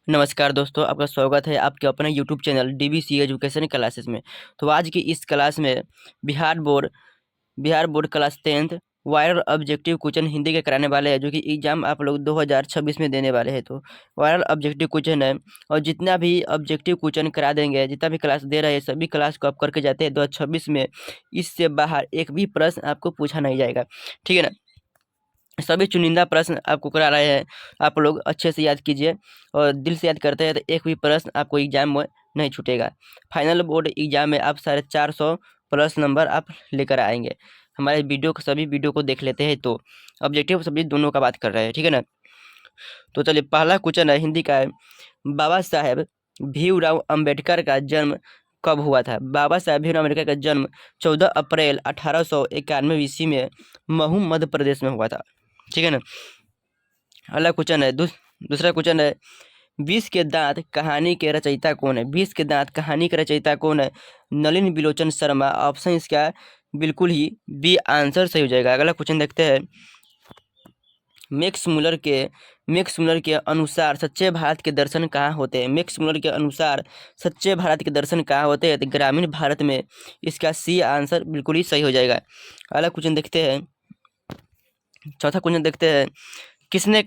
नमस्कार दोस्तों, आपका स्वागत है आपके अपने YouTube channel DBC education classes में। तो आज की इस क्लास में Bihar board class 10th viral objective question Hindi के कराने वाले हैं, जो कि एग्जाम आप लोग 2026 में देने वाले हैं। तो वायरल ऑब्जेक्टिव क्वेश्चन है, और जितना भी ऑब्जेक्टिव क्वेश्चन करा देंगे, जितना भी क्लास दे रहे हैं, सभी क्लास को आप करके जाते हैं 2026 में। इससे बाहर एक भी प्रश्न आपको पूछा नहीं जाएगा, ठीक है ना। सभी चुनिंदा प्रश्न आपको करा रहे हैं, आप लोग अच्छे से याद कीजिए और दिल से याद करते हैं तो एक भी प्रश्न आपको एग्जाम में नहीं छूटेगा। फाइनल बोर्ड एग्जाम में आप 450 प्लस नंबर आप लेकर आएंगे। हमारे सभी वीडियो को देख लेते हैं। तो ऑब्जेक्टिव सभी दोनों का बात कर रहे हैं, ठीक है ना। तो चलिए, पहला क्वेश्चन है हिंदी का है, बाबा साहेब भीमराव अंबेडकर का जन्म कब हुआ था। बाबा साहेब भीमराव अम्बेडकर का जन्म 14 अप्रैल 1891 ईस्वी में महू मध्य प्रदेश में हुआ था, ठीक है ना। अगला क्वेश्चन है दूसरा क्वेश्चन है, बीस के दांत कहानी के रचयिता कौन है। बीस के दांत कहानी के रचयिता कौन है। नलिन बिलोचन शर्मा। ऑप्शन इसका बिल्कुल ही बी आंसर सही हो जाएगा। अगला क्वेश्चन देखते हैं, मैक्स मुलर के अनुसार सच्चे भारत के दर्शन कहाँ होते हैं। मैक्स मुलर के अनुसार सच्चे भारत के दर्शन कहाँ होते हैं, तो ग्रामीण भारत में। इसका सी आंसर बिल्कुल ही सही हो जाएगा। अगला क्वेश्चन देखते हैं, चौथा क्वेश्चन देखते हैं, किसने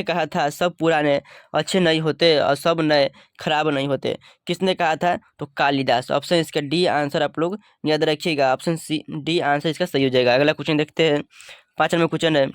कहा था सब पुराने अच्छे नहीं होते और सब नए खराब नहीं होते। किसने कहा था, तो कालिदास। ऑप्शन इसका डी आंसर आप लोग याद रखिएगा, ऑप्शन सी डी आंसर इसका सही हो जाएगा। अगला क्वेश्चन देखते हैं, 5 नंबर क्वेश्चन है,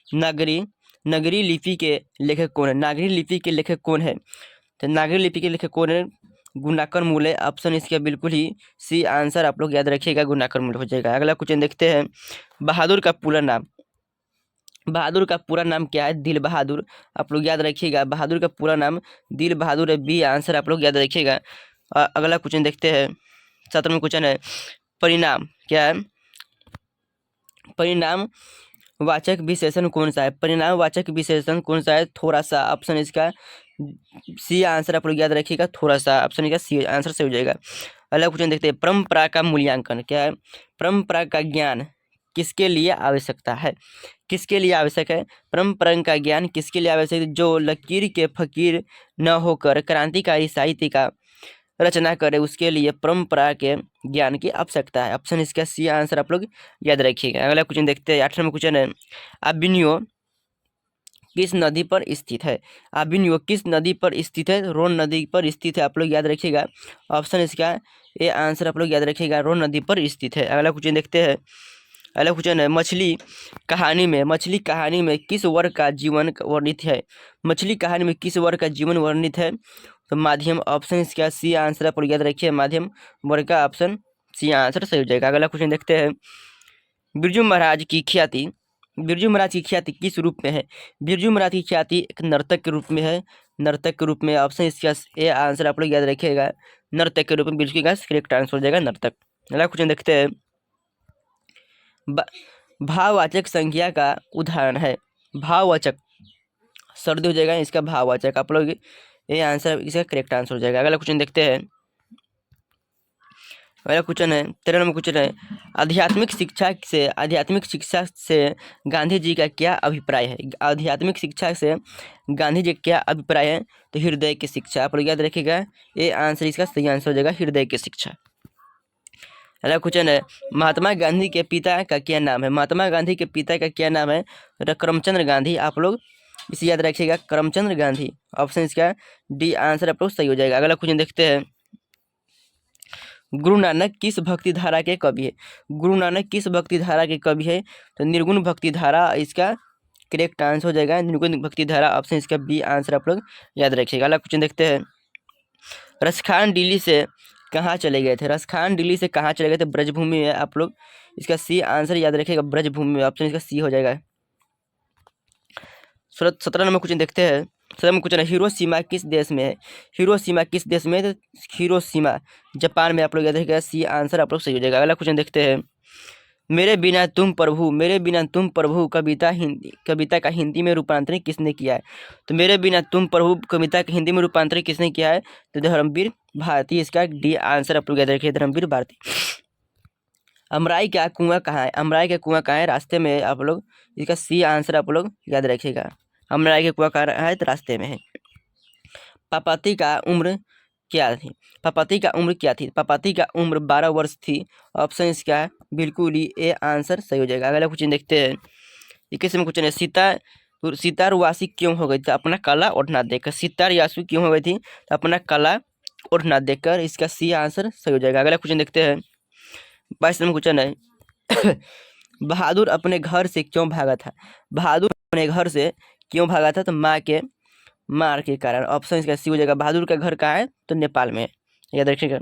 नागरी नगरी लिपि के लेखक कौन है। नागरी लिपि के लेखक कौन है, तो नागरी लिपि के लेखक कौन है, गुणाकर मूले। ऑप्शन इसका बिल्कुल ही सी आंसर आप लोग याद रखिएगा, गुणाकर मूले हो जाएगा। अगला क्वेश्चन देखते हैं, बहादुर का पूरा नाम। बहादुर का पूरा नाम क्या है, दिल बहादुर। आप लोग याद रखिएगा, बहादुर का पूरा नाम दिल बहादुर है, बी आंसर आप लोग याद रखिएगा। अगला क्वेश्चन देखते हैं, 7वां क्वेश्चन है, परिणाम क्या है। परिणाम वाचक विशेषण कौन सा है। परिणाम वाचक विशेषण कौन सा है, थोड़ा सा। ऑप्शन इसका सी आंसर आप लोग याद रखिएगा, थोड़ा सा। ऑप्शन इसका सी आंसर से हो जाएगा। अगला क्वेश्चन देखते हैं, परंपरा का मूल्यांकन क्या है। परंपरा का ज्ञान किसके लिए आवश्यकता है। किसके लिए आवश्यक है, परंपरा का ज्ञान किसके लिए आवश्यक है, जो लकीर के फकीर न होकर क्रांतिकारी साहित्य का रचना करे, उसके लिए परंपरा के ज्ञान की आवश्यकता है। ऑप्शन इसका सी आंसर आप लोग याद रखिएगा। अगला क्वेश्चन देखते हैं, 8वां क्वेश्चन है, अभिनयो किस नदी पर स्थित है। अभिनयो किस नदी पर स्थित है, रोन नदी पर स्थित है, आप लोग याद रखिएगा। ऑप्शन इसका ए आंसर आप लोग याद रखिएगा, रोन नदी पर स्थित है। अगला क्वेश्चन देखते हैं, अगला क्वेश्चन है, मछली कहानी में किस वर्ग का जीवन वर्णित है। मछली कहानी में किस वर्ग का जीवन वर्णित है, तो माध्यम। ऑप्शन इसका सी आंसर आप लोग याद रखिए, माध्यम वर्ग का ऑप्शन सी आंसर सही हो जाएगा। अगला क्वेश्चन देखते हैं, बिरजू महाराज की ख्याति किस रूप में है। बिरजू महाराज की ख्याति एक नर्तक के रूप में है, नर्तक के रूप में। ऑप्शन इसका ए आंसर आप लोग याद रखिएगा, नर्तक के रूप में बिरजू का करेक्ट आंसर हो जाएगा, नर्तक। अगला क्वेश्चन देखते हैं, भाववाचक संज्ञा का उदाहरण है। भाववाचक सर्दी हो जाएगा, इसका भाववाचक। आप लोग ये आंसर इसका करेक्ट आंसर हो जाएगा। अगला क्वेश्चन देखते हैं, अगला क्वेश्चन है, 13 नंबर क्वेश्चन है, आध्यात्मिक शिक्षा से गांधी जी का क्या अभिप्राय है। आध्यात्मिक शिक्षा से गांधी जी का क्या अभिप्राय है, तो हृदय की शिक्षा। आप लोग याद रखिएगा, ये आंसर इसका सही आंसर हो जाएगा, हृदय की शिक्षा। अगला क्वेश्चन है, महात्मा गांधी के पिता का क्या नाम है। महात्मा गांधी के पिता का क्या नाम है, करमचंद गांधी। आप लोग इसे याद रखिएगा, करमचंद गांधी। ऑप्शन इसका डी आंसर आप लोग सही हो जाएगा। अगला क्वेश्चन देखते हैं, गुरु नानक किस भक्ति धारा के कवि है। गुरु नानक किस भक्ति धारा के कवि है, तो निर्गुण भक्ति धारा इसका करेक्ट आंसर हो जाएगा, निर्गुण भक्ति धारा। ऑप्शन इसका बी आंसर आप लोग याद रखिएगा। अगला क्वेश्चन देखते हैं, रसखान दिल्ली से कहाँ चले गए थे। रसखान दिल्ली से कहाँ चले गए थे, ब्रजभूमि में। आप लोग इसका सी आंसर याद रखिएगा, ब्रजभूमि में। ऑप्शन इसका सी हो जाएगा। 17 नंबर क्वेश्चन देखते हैं, 17 नंबर क्वेश्चन है, हिरोशिमा किस देश में है। हिरोशिमा किस देश में है, तो हिरोशिमा जापान में। आप लोग याद रखिएगा, सी आंसर आप लोग सही हो जाएगा। अगला क्वेश्चन देखते हैं, मेरे बिना तुम प्रभु कविता का हिंदी में रूपांतरण किसने किया है। तो मेरे बिना तुम प्रभु कविता का हिंदी में रूपांतरण किसने किया है, तो धर्मवीर भारती। इसका डी आंसर आप लोग याद रखिए, धर्मवीर भारती। अमराई का कुआं कहाँ है। अमराई का कुआं कहाँ है, रास्ते में। आप लोग इसका सी आंसर आप लोग याद रखिएगा, अमराई के कुआं कहाँ है? तो रास्ते में है। पापाती का उम्र क्या थी? पापाती का उम्र क्या थी? पापाती का उम्र 12 वर्ष थी। ऑप्शन इसका है बिल्कुल ही ए आंसर सही हो जाएगा। अगला क्वेश्चन देखते हैं। 21वें क्वेश्चन है, सीता रुआसी क्यों हो गई थी? अपना काला ओढ़ना देखकर। सीता रुआसी क्यों हो गई थी? तो अपना काला ओढ़ना देखकर। इसका सी आंसर सही हो जाएगा। अगला क्वेश्चन देखते हैं। 22वां क्वेश्चन है बहादुर अपने घर से क्यों भागा था? बहादुर अपने घर से क्यों भागा था? तो माँ के मार के कारण। ऑप्शन इसका सी हो जाएगा। बहादुर का घर कहाँ है? तो नेपाल में है, याद रखिएगा।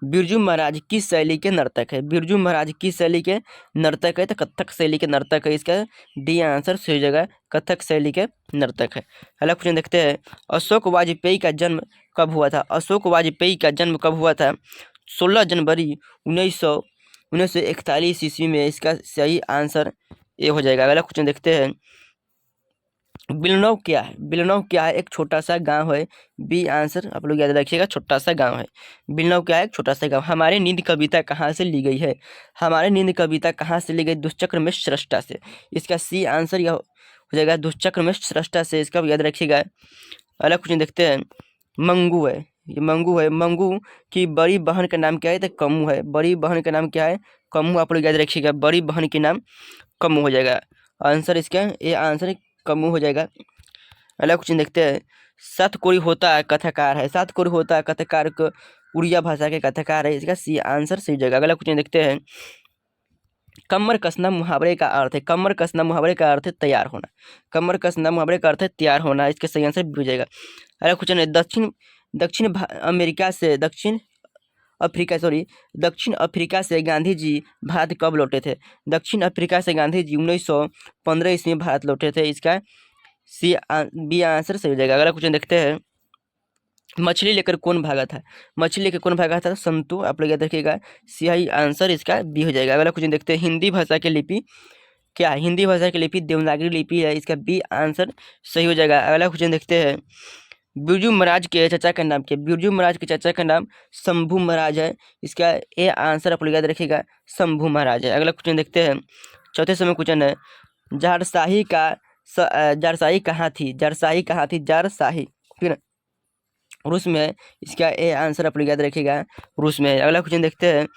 बिरजू महाराज किस शैली के नर्तक है? बिरजू महाराज किस शैली के नर्तक है? तो कथक शैली के नर्तक है। इसका डी आंसर सही हो जाएगा। कथक शैली के नर्तक है। अगला क्वेश्चन देखते हैं। अशोक वाजपेयी का जन्म कब हुआ था? अशोक वाजपेयी का जन्म कब हुआ था? 16 जनवरी 1941 ईस्वी में। इसका सही आंसर ए हो जाएगा। अगला क्वेश्चन देखते हैं। बिलनौ क्या है? बिलनौ क्या है? एक छोटा सा गांव है। बी आंसर आप लोग याद रखिएगा, छोटा सा गांव है। बिलनौ क्या है? एक छोटा सा गांव। हमारी नींद कविता कहाँ से ली गई है? हमारी नींद कविता कहाँ से ली गई? दुष्चक्र में सृष्टा से। इसका सी आंसर यह हो जाएगा, दुष्चक्र में सृष्टा से। इसका भी याद रखिएगा। अगला क्वेश्चन देखते हैं। मंगू है, ये मंगू है। मंगू की बड़ी बहन का नाम क्या है? तो कमू है। बड़ी बहन का नाम क्या है? कमू। आप लोग याद रखिएगा, बड़ी बहन के नाम कमू हो जाएगा। आंसर इसका ये आंसर कमू हो जाएगा। अगला क्वेश्चन देखते हैं। सातकोरी होता है कथाकार है। सातकोरी होता है कथाकार को उड़िया भाषा के कथाकार है। इसका सी आंसर सही जगह। अगला क्वेश्चन देखते हैं। कमर कसना मुहावरे का अर्थ है। कमर कसना मुहावरे का अर्थ है तैयार होना। कमर कसना मुहावरे का अर्थ है तैयार होना। इसका सही आंसर बी हो जाएगा। अगला क्वेश्चन है। दक्षिण अफ्रीका से गांधी जी भारत कब लौटे थे? दक्षिण अफ्रीका से गांधी जी 1915 ईस्वी में भारत लौटे थे। इसका बी आंसर सही हो जाएगा। अगला क्वेश्चन देखते हैं। मछली लेकर कौन भागा था? मछली लेकर कौन भागा था? संतु। आप लोग याद रखिएगा, सही आंसर इसका बी हो जाएगा। अगला क्वेश्चन देखते हैं। हिंदी भाषा की लिपि क्या है? हिंदी भाषा की लिपि देवनागरी लिपि है। इसका बी आंसर सही हो जाएगा। अगला क्वेश्चन देखते हैं। बिरजू महाराज के चाचा का नाम क्या? बिरजू महाराज के चाचा का नाम शंभू महाराज है। इसका ए आंसर आप लोग याद रखिएगा, शंभू महाराज है। अगला क्वेश्चन देखते हैं। चौथे समय क्वेश्चन है। जारशाही कहाँ थी? जारशाही कहाँ थी? जारशाही ठीक है, रूस में है। इसका ए आंसर आप लोग याद रखिएगा, रूस में है। अगला क्वेश्चन देखते हैं।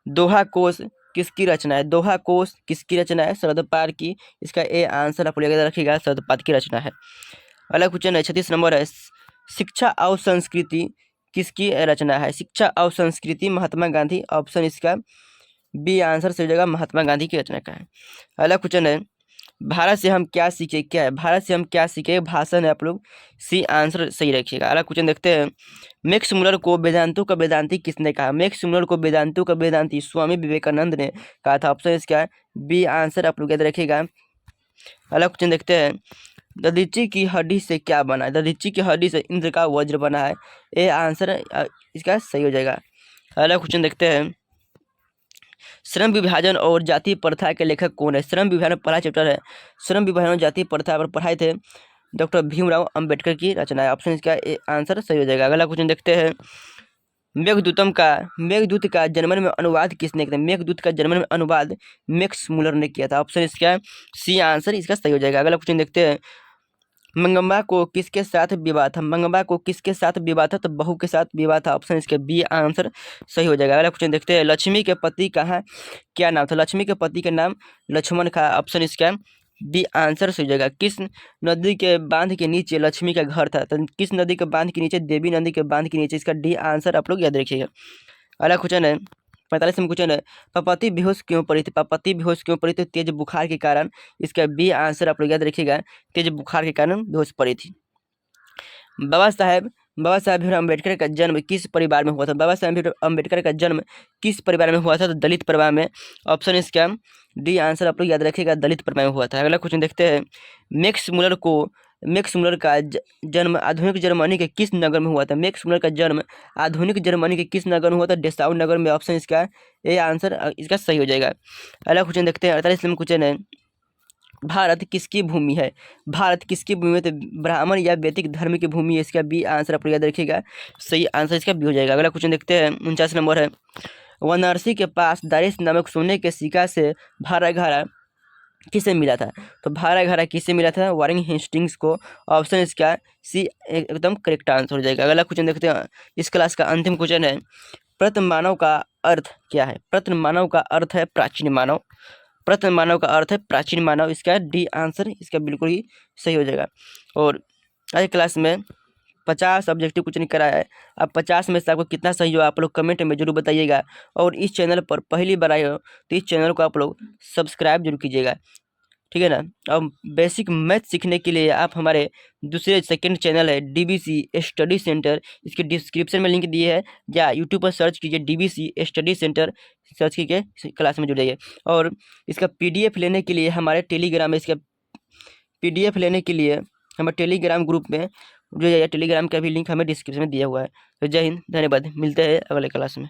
दोहा कोश किसकी रचना है? दोहा कोश किसकी रचना है? शरद पार की। इसका ए आंसर आप लोग याद रखिएगा, शरद पार की रचना है। अगला क्वेश्चन है। 36 नंबर है। शिक्षा और संस्कृति किसकी रचना है? शिक्षा और संस्कृति महात्मा गांधी। ऑप्शन इसका बी आंसर सही हो जाएगा, महात्मा गांधी की रचना का है। अगला क्वेश्चन है। भारत से हम क्या सीखे? क्या है? भारत से हम क्या सीखे? भाषण है। आप लोग सी आंसर सही रखिएगा। अगला क्वेश्चन देखते हैं। मैक्स मुलर को वेदांतों का वेदांती किसने कहा? मैक्स मुलर को वेदांतों का वेदांती स्वामी विवेकानंद ने कहा था। ऑप्शन इसका है बी आंसर आप लोग याद रखिएगा। अगला क्वेश्चन देखते हैं। दधीचि की हड्डी से क्या बना है? दधीचि की हड्डी से इंद्र का वज्र बना है। ये आंसर इसका सही हो जाएगा। अगला क्वेश्चन देखते हैं। श्रम विभाजन और जाति प्रथा के लेखक कौन है? श्रम विभाजन पहला चैप्टर है। श्रम विभाजन और जाति प्रथा पर पढ़ाए थे डॉक्टर भीमराव अंबेडकर की रचना है। ऑप्शन इसका आंसर सही हो जाएगा। अगला क्वेश्चन देखते हैं। मेघदूत का जर्मन में अनुवाद किसने किया? मेघदूत का जर्मन में अनुवाद मैक्स मुलर ने किया था। ऑप्शन इसका सी आंसर इसका सही हो जाएगा। अगला क्वेश्चन देखते हैं। मंगम्मा को किसके साथ विवाह था? मंगम्मा को किसके साथ विवाह था? तो बहू के साथ विवाह था। ऑप्शन इसके बी आंसर सही हो जाएगा। अगला क्वेश्चन देखते हैं। लक्ष्मी के पति कहाँ क्या नाम था? लक्ष्मी के पति का नाम लक्ष्मण था। ऑप्शन इसका बी आंसर सही हो जाएगा। किस नदी के बांध के नीचे लक्ष्मी का घर था? तो किस नदी के बांध के नीचे? देवी नदी के बांध के नीचे। इसका डी आंसर आप लोग याद रखिएगा। अगला क्वेश्चन है। 45वां क्वेश्चन है। पपति बेहोश क्यों पड़ी थी? पपति बेहोश क्यों पड़ी थी? तेज बुखार के कारण। इसका बी आंसर आप लोग याद रखिएगा, तेज बुखार के कारण बेहोश पड़ी थी। बाबा साहेब भीमराव अम्बेडकर का जन्म किस परिवार में हुआ था? बाबा साहेब भीमराव अम्बेडकर का जन्म किस परिवार में हुआ था? तो दलित परिवार में। ऑप्शन इसका डी आंसर आप लोग याद रखिएगा, दलित परिवार में हुआ था। अगला क्वेश्चन देखते हैं। मैक्स मुलर का जन्म आधुनिक जर्मनी के किस नगर में हुआ था? मैक्स मुलर का जन्म आधुनिक जर्मनी के किस नगर में हुआ था? डेसाउ नगर में। ऑप्शन इसका ये आंसर इसका सही हो जाएगा। अगला क्वेश्चन देखते हैं। 48वां क्वेश्चन है। भारत किसकी भूमि है? भारत किसकी भूमि है? तो ब्राह्मण या वैदिक धर्म की भूमि है। इसका बी आंसर आप याद रखिएगा, सही आंसर इसका बी हो जाएगा। अगला क्वेश्चन देखते हैं। 49 नंबर है। वाराणसी के पास दारिश नामक सोने के सिक्का से भरा घड़ा किसे मिला था? तो भारा घारा किसे मिला था? वारेन हेस्टिंग्स को। ऑप्शन इसका सी एकदम करेक्ट आंसर हो जाएगा। अगला क्वेश्चन देखते हैं। इस क्लास का अंतिम क्वेश्चन है, प्रथम मानव का अर्थ क्या है? प्रथम मानव का अर्थ है प्राचीन मानव। प्रथम मानव का अर्थ है प्राचीन मानव। इसका डी आंसर इसका बिल्कुल ही सही हो जाएगा। और आज क्लास में 50 ऑब्जेक्टिव क्वेश्चन कराया है। अब 50 में से आपको कितना सही हो आप लोग कमेंट में जरूर बताइएगा। और इस चैनल पर पहली बार आए हो तो इस चैनल को आप लोग सब्सक्राइब जरूर कीजिएगा, ठीक है ना। अब बेसिक मैथ सीखने के लिए आप हमारे दूसरे सेकंड चैनल है डीबीसी स्टडी सेंटर, इसके डिस्क्रिप्शन में लिंक दिए है, या यूट्यूब पर सर्च कीजिए डीबीसी स्टडी सेंटर, सर्च कीजिए, क्लास में जुड़ जाइए। और इसका पीडीएफ लेने के लिए हमारे टेलीग्राम में इसका पीडीएफ लेने के लिए हमारे टेलीग्राम ग्रुप में जुड़ जाइए। टेलीग्राम का भी लिंक हमें डिस्क्रिप्शन में दिया हुआ है। तो जय हिंद, धन्यवाद, मिलते हैं अगले क्लास में।